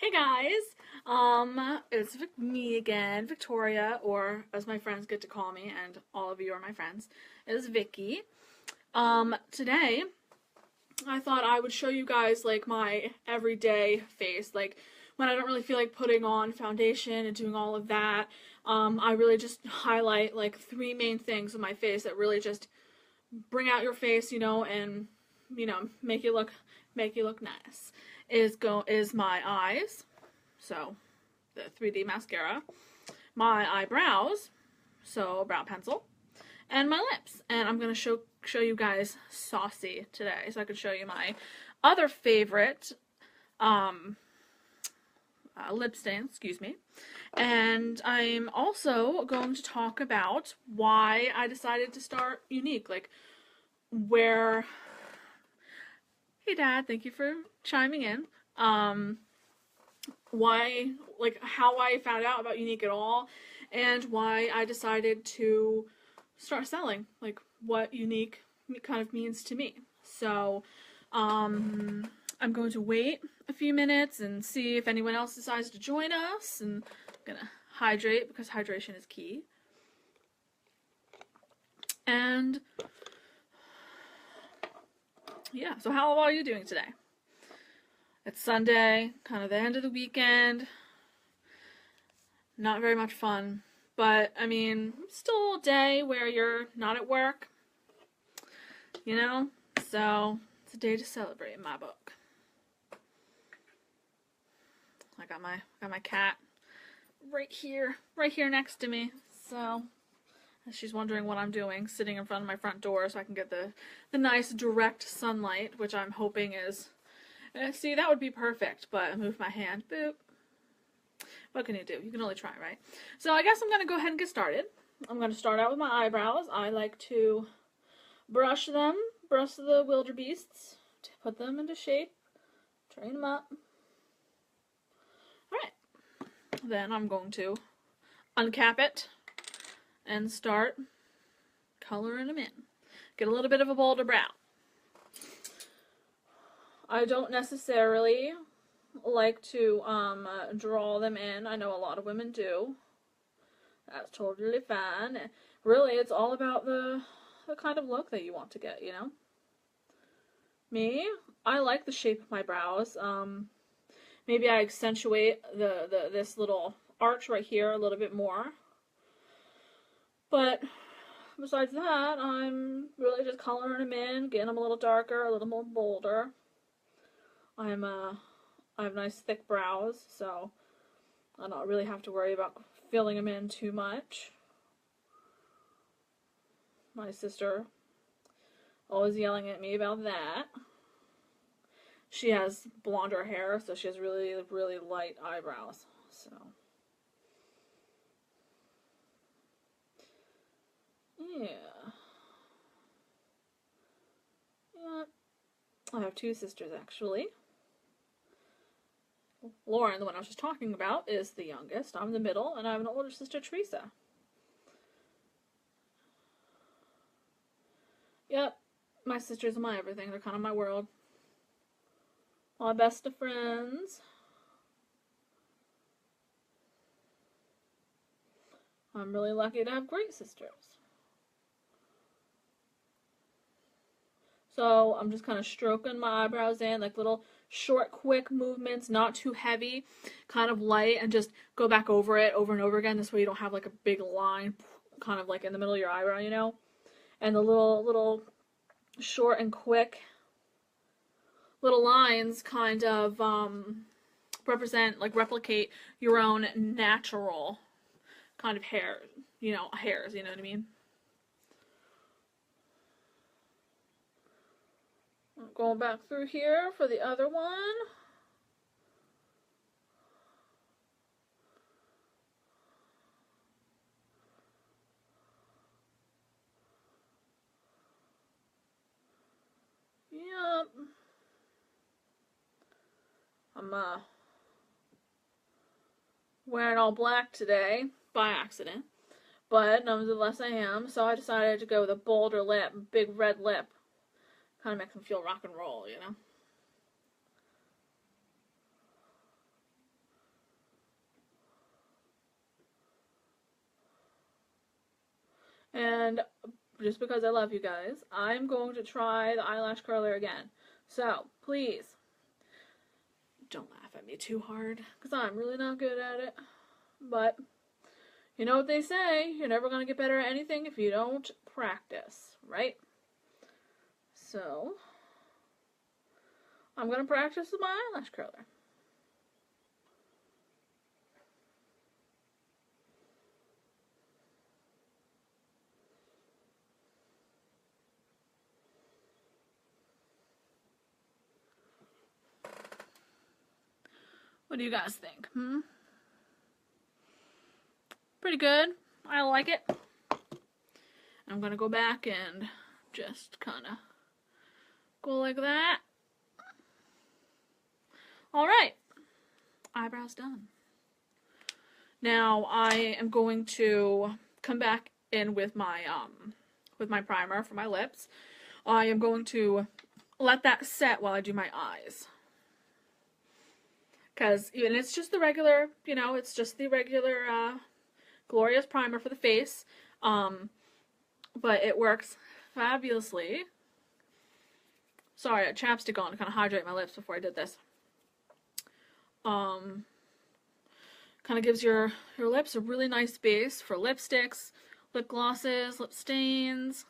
Hey guys, it's me again, Victoria, or as my friends get to call me, and all of you are my friends, is Vicky. Today, I thought I would show you guys, like, my everyday face, like, when I don't really feel like putting on foundation and doing all of that. I really just highlight, like, three main things of my face that really just bring out your face, and, make you look nice. Is my eyes, so the 3D mascara, my eyebrows, so brow pencil, and my lips. And I'm gonna show you guys Saucy today, so I could show you my other favorite lip stain, excuse me. And I'm also going to talk about why I decided to start Younique, like where. Hey Dad, thank you for chiming in. Why, like, how I found out about Younique at all, and why I decided to start selling, like, what Younique kind of means to me. So, I'm going to wait a few minutes and see if anyone else decides to join us, and I'm gonna hydrate because hydration is key. And yeah, so how are you doing today? It's Sunday, kind of the end of the weekend. Not very much fun, but I mean, still a day where you're not at work, So it's a day to celebrate in my book. I got my cat right here next to me. So she's wondering what I'm doing, sitting in front of my front door so I can get the nice direct sunlight, which I'm hoping is. See, that would be perfect, but I moved my hand. Boop. What can you do? You can only try, right? So I guess I'm going to go ahead and get started. I'm going to start out with my eyebrows. I like to brush the wildebeests, to put them into shape, train them up. Alright. Then I'm going to uncap it and start coloring them in. Get a little bit of a bolder brow. I don't necessarily like to draw them in. I know a lot of women do. That's totally fine. Really, it's all about the kind of look that you want to get, Me, I like the shape of my brows. Maybe I accentuate this little arch right here a little bit more. But besides that, I'm really just coloring them in, getting them a little darker, a little more bolder. I have nice thick brows, so I don't really have to worry about filling them in too much. My sister always yelling at me about that. She has blonder hair, so she has really, really light eyebrows. So yeah. I have two sisters, actually. Lauren, the one I was just talking about, is the youngest. I'm the middle, and I have an older sister, Teresa. Yep, my sisters are my everything. They're kind of my world. My best of friends. I'm really lucky to have great sisters. So I'm just kind of stroking my eyebrows in, like little short, quick movements, not too heavy, kind of light, and just go back over it over and over again. This way you don't have like a big line kind of like in the middle of your eyebrow, And the little short and quick little lines kind of replicate your own natural kind of hairs, you know what I mean? Going back through here for the other one. Yep. I'm wearing all black today by accident, but nonetheless I am. So I decided to go with a bolder lip, big red lip. Kind of makes them feel rock and roll, And just because I love you guys, I'm going to try the eyelash curler again. So, please, don't laugh at me too hard, because I'm really not good at it. But, you know what they say, you're never going to get better at anything if you don't practice, right? So, I'm going to practice with my eyelash curler. What do you guys think? Pretty good. I like it. I'm going to go back and just kind of go like that. Alright. Eyebrows done. Now I am going to come back in with my primer for my lips. I am going to let that set while I do my eyes. Because even it's just the regular, you know, it's just the regular Glorious primer for the face. But it works fabulously. Sorry, I had chapstick on to kind of hydrate my lips before I did this. Kind of gives your lips a really nice base for lipsticks, lip glosses, lip stains.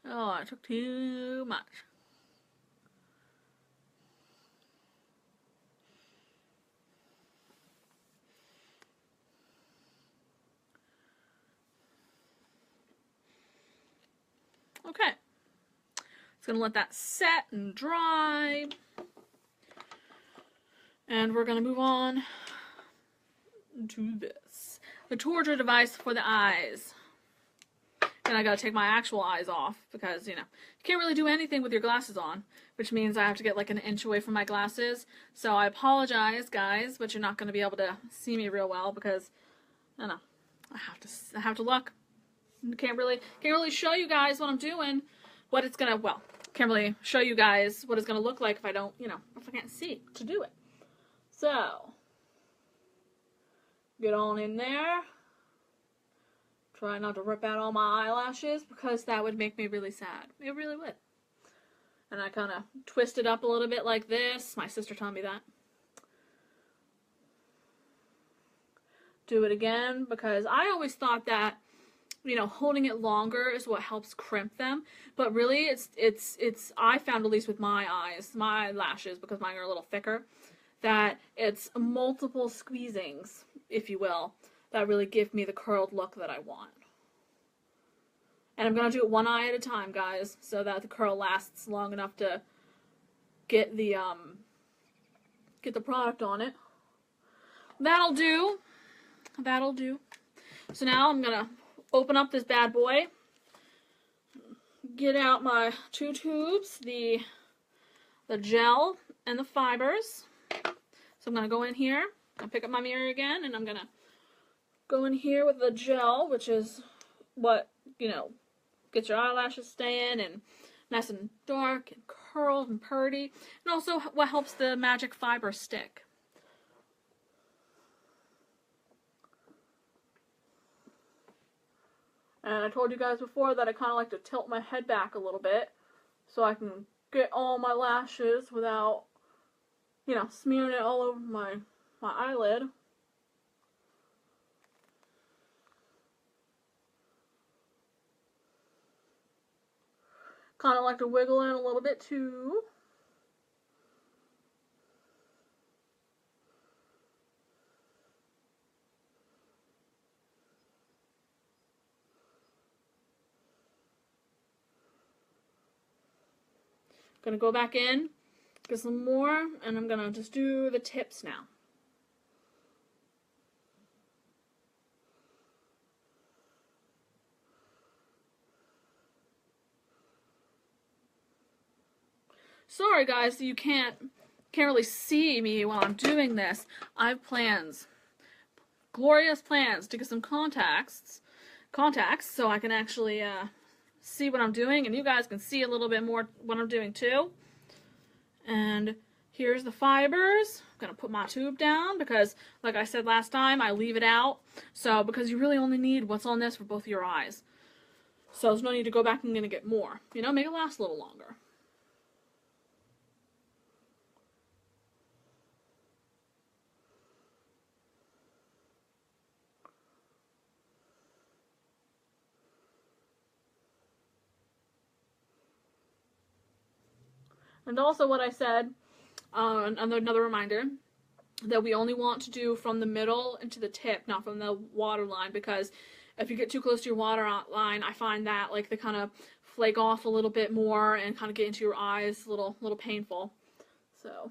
Oh, I took too much. Okay. It's going to let that set and dry. And we're going to move on to this. The torture device for the eyes. And I gotta take my actual eyes off because, you know, you can't really do anything with your glasses on, which means I have to get like an inch away from my glasses. So I apologize, guys, but you're not gonna be able to see me real well because, I don't know, I have to look. Can't really show you guys what I'm doing, what it's gonna, well, can't really show you guys what it's gonna look like if I don't, you know, if I can't see to do it. So, get on in there. Try not to rip out all my eyelashes because that would make me really sad. It really would. And I kind of twist it up a little bit like this. My sister taught me that. Do it again because I always thought that, you know, holding it longer is what helps crimp them. But really, it's I found, at least with my eyes, my lashes, because mine are a little thicker, that it's multiple squeezings, if you will, that really give me the curled look that I want. And I'm going to do it one eye at a time, guys, so that the curl lasts long enough to get the product on it. That'll do. That'll do. So now I'm going to open up this bad boy, get out my two tubes, the gel and the fibers. So I'm going to go in here, I'll pick up my mirror again, and I'm going to go in here with the gel, which is what, you know, gets your eyelashes staying and nice and dark and curled and purty, and also what helps the magic fiber stick. And I told you guys before that I kind of like to tilt my head back a little bit so I can get all my lashes without, you know, smearing it all over my eyelid. Kind of like to wiggle in a little bit too. Gonna go back in, get some more, and I'm gonna just do the tips now. Sorry guys, you can't really see me while I'm doing this. I have plans, glorious plans, to get some contacts, so I can actually see what I'm doing, and you guys can see a little bit more what I'm doing too. And here's the fibers. going to put my tube down because, like I said last time, I leave it out. So, because you really only need what's on this for both of your eyes. So there's no need to go back and gonna get more. You know, make it last a little longer. And also what I said, another reminder, that we only want to do from the middle into the tip, not from the waterline, because if you get too close to your waterline, I find that like they kind of flake off a little bit more and kind of get into your eyes, a little painful. So.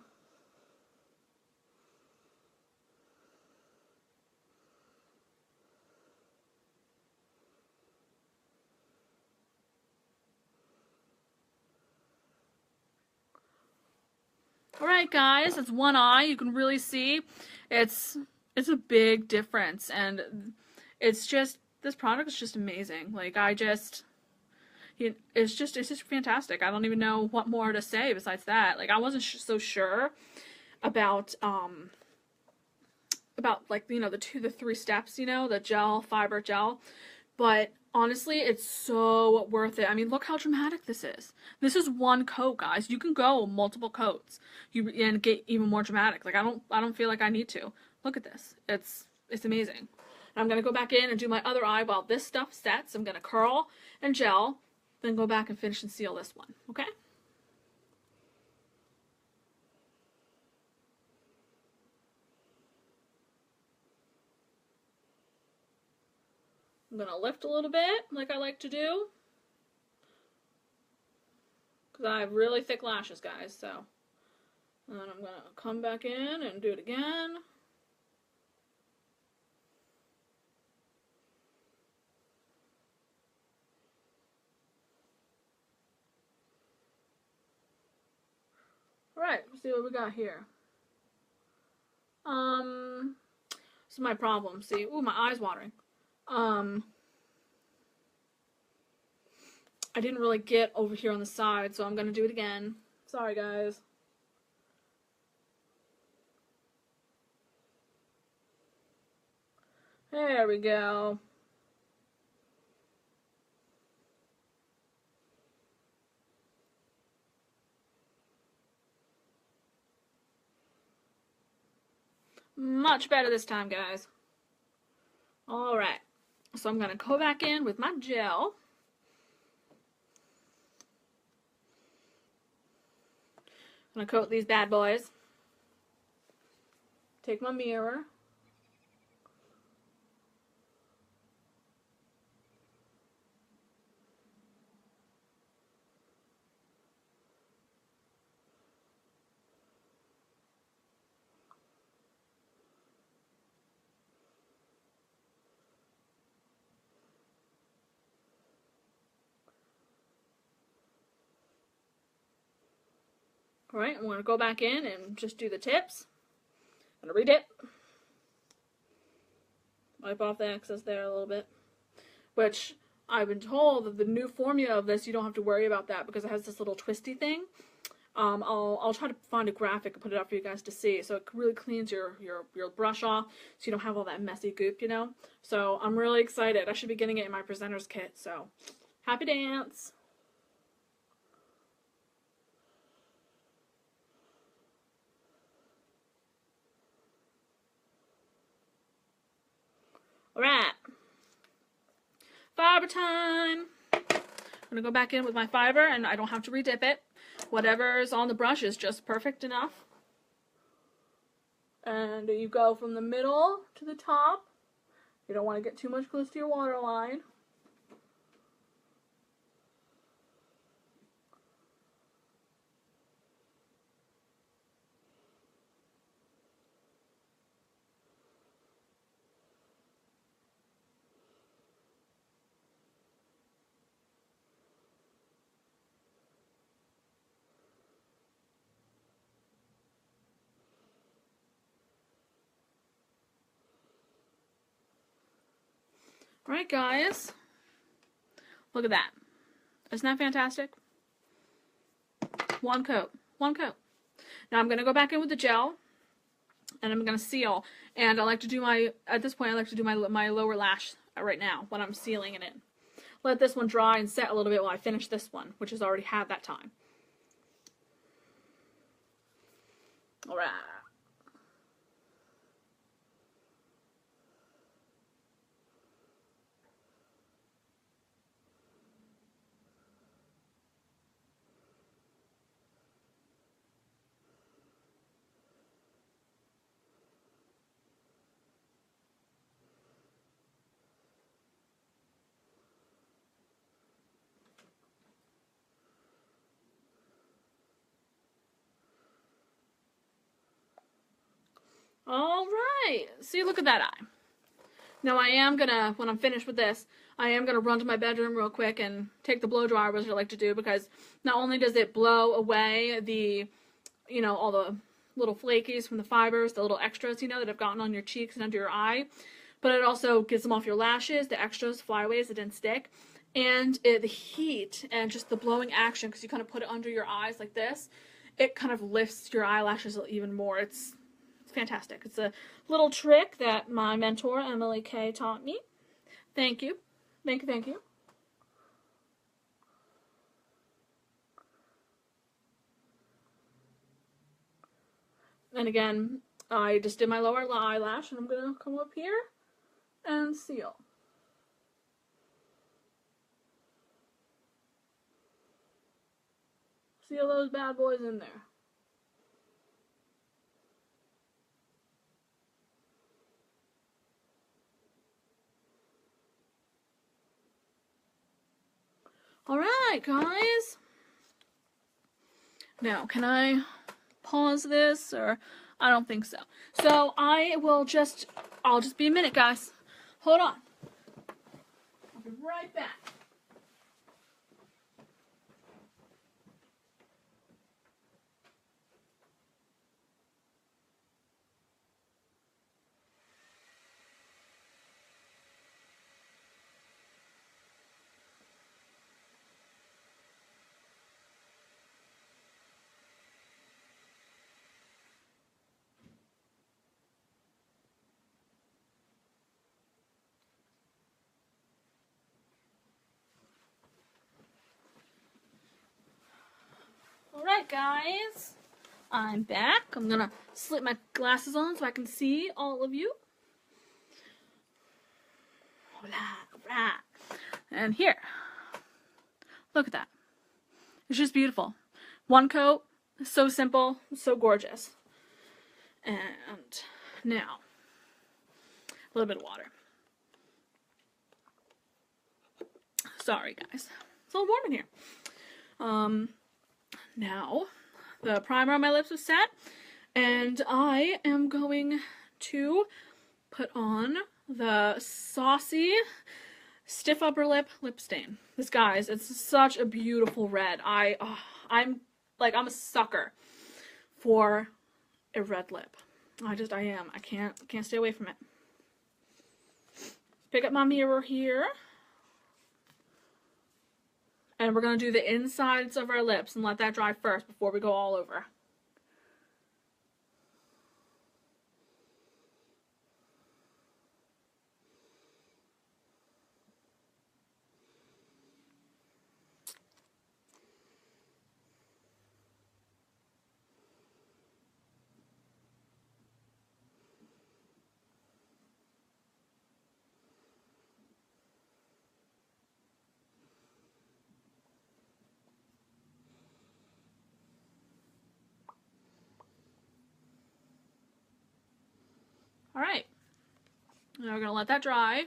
Alright guys, that's one eye. You can really see it's a big difference, and it's just, this product is just amazing. Like, it's just fantastic. I don't even know what more to say besides that. Like, I wasn't so sure about like, you know, the 2 to 3 steps, you know, the gel, fiber, gel, but honestly, it's so worth it. I mean, look how dramatic this is. This is one coat, guys. You can go multiple coats and get even more dramatic. Like, I don't feel like I need to. Look at this. It's amazing. And I'm going to go back in and do my other eye while this stuff sets. I'm going to curl and gel, then go back and finish and seal this one. Okay? I'm going to lift a little bit, like I like to do. Because I have really thick lashes, guys, so. And then I'm going to come back in and do it again. Alright, let's see what we got here. This is my problem, see. Ooh, my eye's watering. I didn't really get over here on the side, so I'm gonna do it again. Sorry, guys. There we go. Much better this time, guys. Alright, so I'm gonna go back in with my gel. I'm gonna coat these bad boys. Take my mirror. Alright, I'm going to go back in and just do the tips. I'm going to redip. Wipe off the excess there a little bit. Which, I've been told that the new formula of this, you don't have to worry about that because it has this little twisty thing. I'll try to find a graphic and put it up for you guys to see. So it really cleans your brush off so you don't have all that messy goop, you know. So I'm really excited. I should be getting it in my presenter's kit. So, happy dance! Alright, fiber time! I'm going to go back in with my fiber and I don't have to redip it. Whatever's on the brush is just perfect enough. And you go from the middle to the top. You don't want to get too much close to your waterline. Alright guys, look at that. Isn't that fantastic? One coat. One coat. Now I'm going to go back in with the gel. and I'm going to seal. And I like to do my, at this point, I like to do my lower lash right now when I'm sealing it in. Let this one dry and set a little bit while I finish this one, which has already had that time. All right. All right. See, look at that eye. Now I am gonna, when I'm finished with this, I am gonna run to my bedroom real quick and take the blow dryer, which I like to do, because not only does it blow away the, you know, all the little flakies from the fibers, the little extras, you know, that have gotten on your cheeks and under your eye, but it also gets them off your lashes, the extras, flyaways that didn't stick, and the heat and just the blowing action, because you kind of put it under your eyes like this, it kind of lifts your eyelashes even more. It's fantastic. It's a little trick that my mentor, Emily Kay, taught me. Thank you. Thank you, thank you. And again, I just did my lower eyelash, and I'm going to come up here and seal. Seal those bad boys in there. Alright, guys. Now, can I pause this? Or I don't think so. So I'll just be a minute, guys. Hold on. I'll be right back. Alright, guys. I'm back. I'm gonna slip my glasses on so I can see all of you. Alright. And here. Look at that. It's just beautiful. One coat, so simple, so gorgeous. And now, a little bit of water. Sorry, guys. It's a little warm in here. Now, the primer on my lips is set, and I am going to put on the Saucy Stiff Upper Lip Lip Stain. This, guys, it's such a beautiful red. I'm a sucker for a red lip. I am. I can't stay away from it. Pick up my mirror here. And we're going to do the insides of our lips and let that dry first before we go all over. Alright, now we're going to let that dry.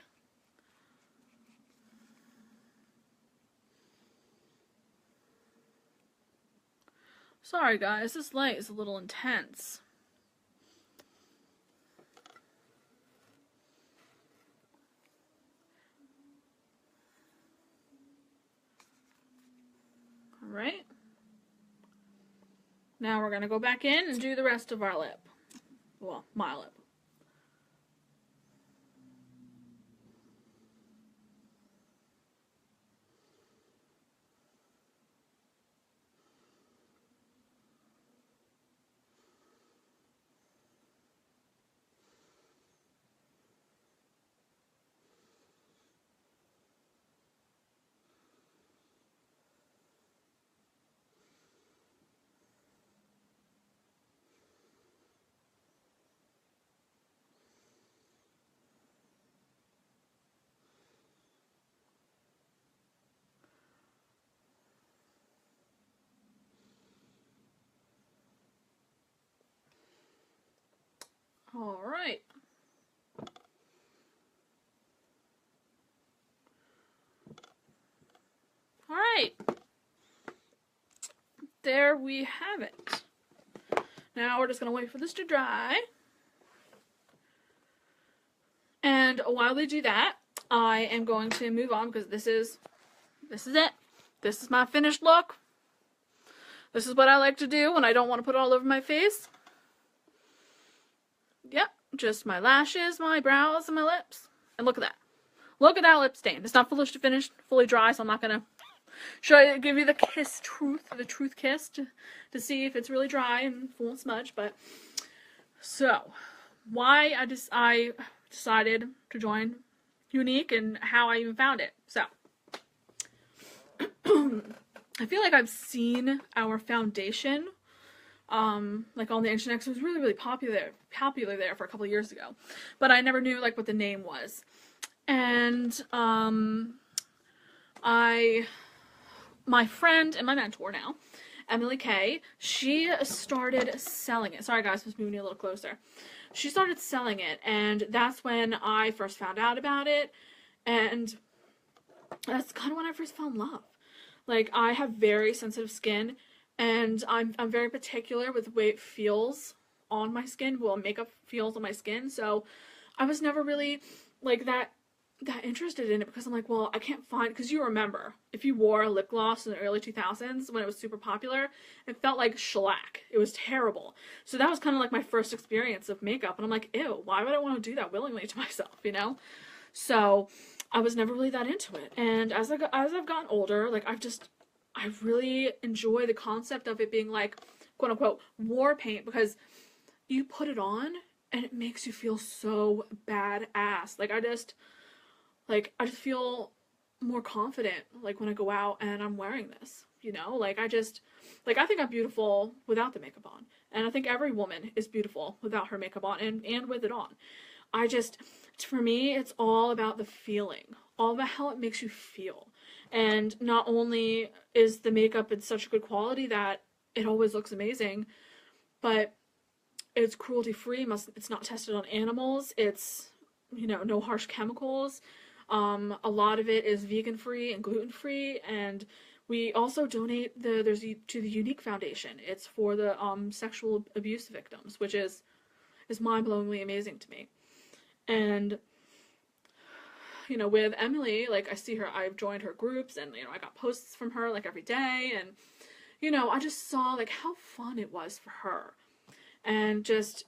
Sorry guys, this light is a little intense. Alright. Now we're going to go back in and do the rest of our lip. Well, my lip. All right. All right. There we have it. Now we're just going to wait for this to dry. And while they do that, I am going to move on because this is it. This is my finished look. This is what I like to do when I don't want to put it all over my face. Yep, just my lashes, my brows, and my lips. And look at that. Look at that lip stain. It's not fully dry, so I'm not going to give you the truth kiss to see if it's really dry and won't smudge. But so, why I decided to join Younique and how I even found it. So, I feel like I've seen our foundation, like on the internet, 'cause it was really, really popular there for a couple of years ago. But I never knew, like, what the name was. And, my friend and my mentor now, Emily Kay, she started selling it. Sorry guys, I was moving you a little closer. She started selling it, and that's when I first found out about it, and that's kind of when I first fell in love. Like, I have very sensitive skin, and I'm very particular with the way it feels on my skin, well, makeup feels on my skin, so I was never really, like, that interested in it, because I'm like, well, I can't find, because you remember, if you wore a lip gloss in the early 2000s, when it was super popular, it felt like shellac. It was terrible. So that was kind of like my first experience of makeup, and I'm like, ew, why would I want to do that willingly to myself, you know? So I was never really that into it, and as I've gotten older, like, I really enjoy the concept of it being like, quote unquote, war paint, because you put it on and it makes you feel so badass. Like, I just feel more confident, like, when I go out and I'm wearing this, you know? Like, I think I'm beautiful without the makeup on, and I think every woman is beautiful without her makeup on and with it on. For me, it's all about the feeling, all about how it makes you feel. And not only is the makeup in such good quality that it always looks amazing, but it's cruelty-free, it's not tested on animals, it's, you know, no harsh chemicals. A lot of it is vegan-free and gluten-free, and we also donate to the Younique Foundation. It's for the sexual abuse victims, which is mind-blowingly amazing to me. And, you know, with Emily, like, I see her, I've joined her groups, and, you know, I got posts from her, like, every day, and, you know, I just saw, like, how fun it was for her, and just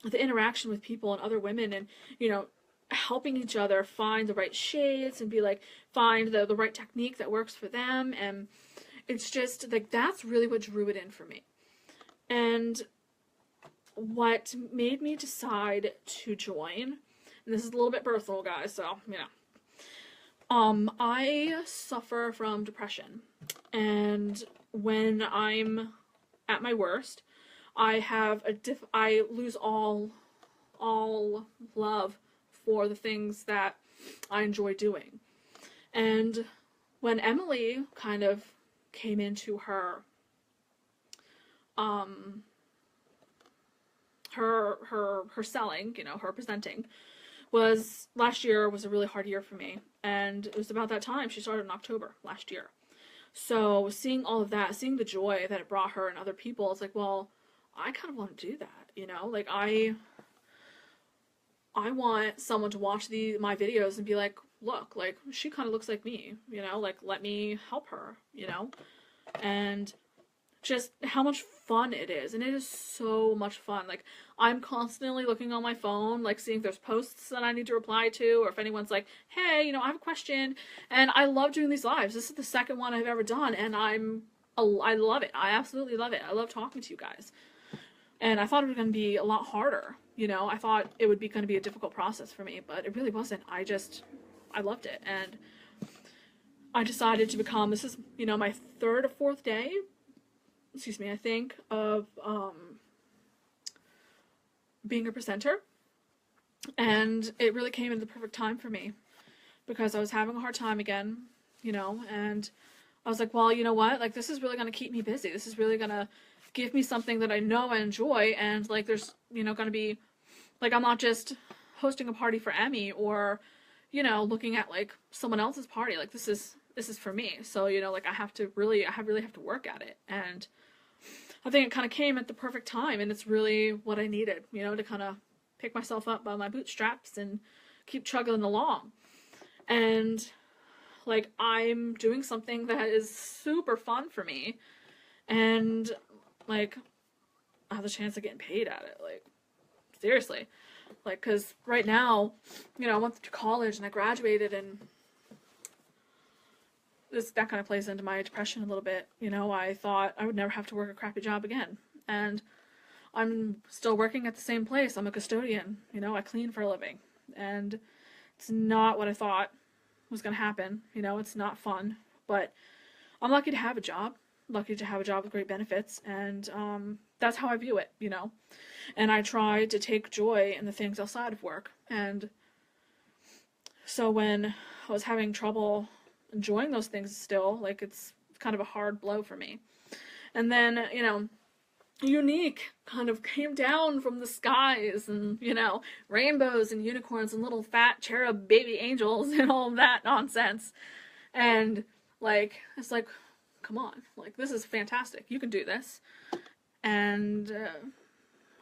the interaction with people and other women, and, you know, helping each other find the right shades, and be like, find the right technique that works for them, and it's just, like, that's really what drew it in for me. And what made me decide to join, and this is a little bit personal, guys, so, you know, I suffer from depression, and when I'm at my worst, I lose all love for the things that I enjoy doing. And when Emily kind of came into her selling, you know, her presenting, last year was a really hard year for me, and it was about that time. She started in October last year. So seeing all of that, seeing the joy that it brought her and other people, it's like, well, I kind of want to do that, you know? Like, I want someone to watch my videos and be like, look, like, she kind of looks like me, you know? Like, let me help her, you know? And just how much fun it is, and it is so much fun. Like, I'm constantly looking on my phone, like, seeing if there's posts that I need to reply to, or if anyone's like, hey, you know, I have a question, and I love doing these lives. This is the second one I've ever done, and I love it. I absolutely love it. I love talking to you guys, and I thought it was going to be a lot harder, you know. I thought it would be going to be a difficult process for me, but it really wasn't. I loved it, and I decided to become, this is, you know, my third or fourth day, excuse me, I think, of being a presenter, and it really came at the perfect time for me, because I was having a hard time again, you know, and I was like, well, you know what, like, this is really going to keep me busy, this is really going to give me something that I know I enjoy, and, like, there's, you know, going to be Like, I'm not just hosting a party for Emmy or, you know, looking at like someone else's party. Like, this is for me. So, you know, like I really have to work at it. And I think it kind of came at the perfect time, and it's really what I needed, you know, to kind of pick myself up by my bootstraps and keep chugging along. And like, I'm doing something that is super fun for me, and like, I have the chance of getting paid at it. Like, seriously. Like, because right now, you know, I went to college and I graduated, and that kind of plays into my depression a little bit. You know, I thought I would never have to work a crappy job again. And I'm still working at the same place. I'm a custodian. You know, I clean for a living. And it's not what I thought was going to happen. You know, it's not fun. But I'm lucky to have a job. Lucky to have a job with great benefits. And that's how I view it, you know. And I try to take joy in the things outside of work. And so when I was having trouble enjoying those things still, like, it's kind of a hard blow for me. And then, you know, Younique kind of came down from the skies, and, you know, rainbows and unicorns and little fat cherub baby angels and all of that nonsense. And like, it's like, come on, like, this is fantastic. You can do this. And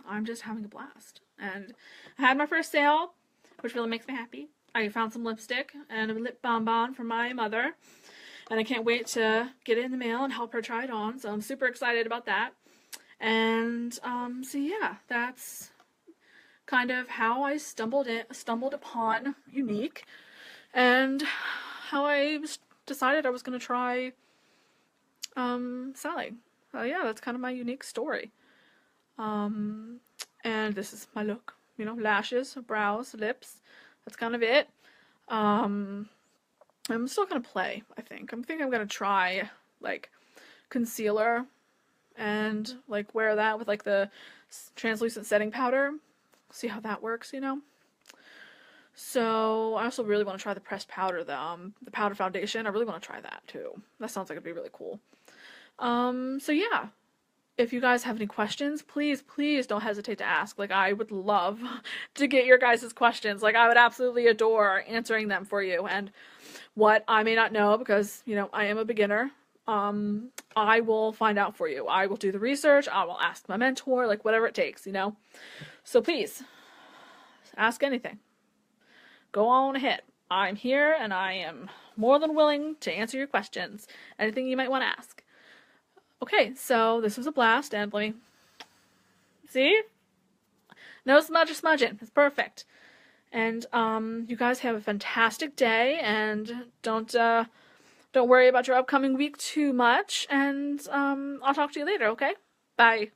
I'm just having a blast. And I had my first sale, which really makes me happy. I found some lipstick and a lip bonbon from my mother, and I can't wait to get it in the mail and help her try it on. So I'm super excited about that. And so yeah, that's kind of how I stumbled upon Younique, and how I decided I was going to try selling. Yeah, that's kind of my Younique story. And this is my look, you know, lashes, brows, lips. That's kind of it. I'm still gonna play, I think. I'm gonna try, like, concealer and, like, wear that with, like, the translucent setting powder. See how that works, you know? So, I also really want to try the pressed powder, the powder foundation. I really want to try that, too. That sounds like it'd be really cool. So yeah. If you guys have any questions, please don't hesitate to ask. Like, I would love to get your guys' questions. Like, I would absolutely adore answering them for you. And what I may not know, because, you know, I am a beginner, I will find out for you. I will do the research. I will ask my mentor, like, whatever it takes, you know. So please, ask anything. Go on ahead. I'm here, and I am more than willing to answer your questions. Anything you might want to ask. Okay, so this was a blast, and let me see? No smudge or smudging. It's perfect. And you guys have a fantastic day, and don't worry about your upcoming week too much, and I'll talk to you later, okay? Bye.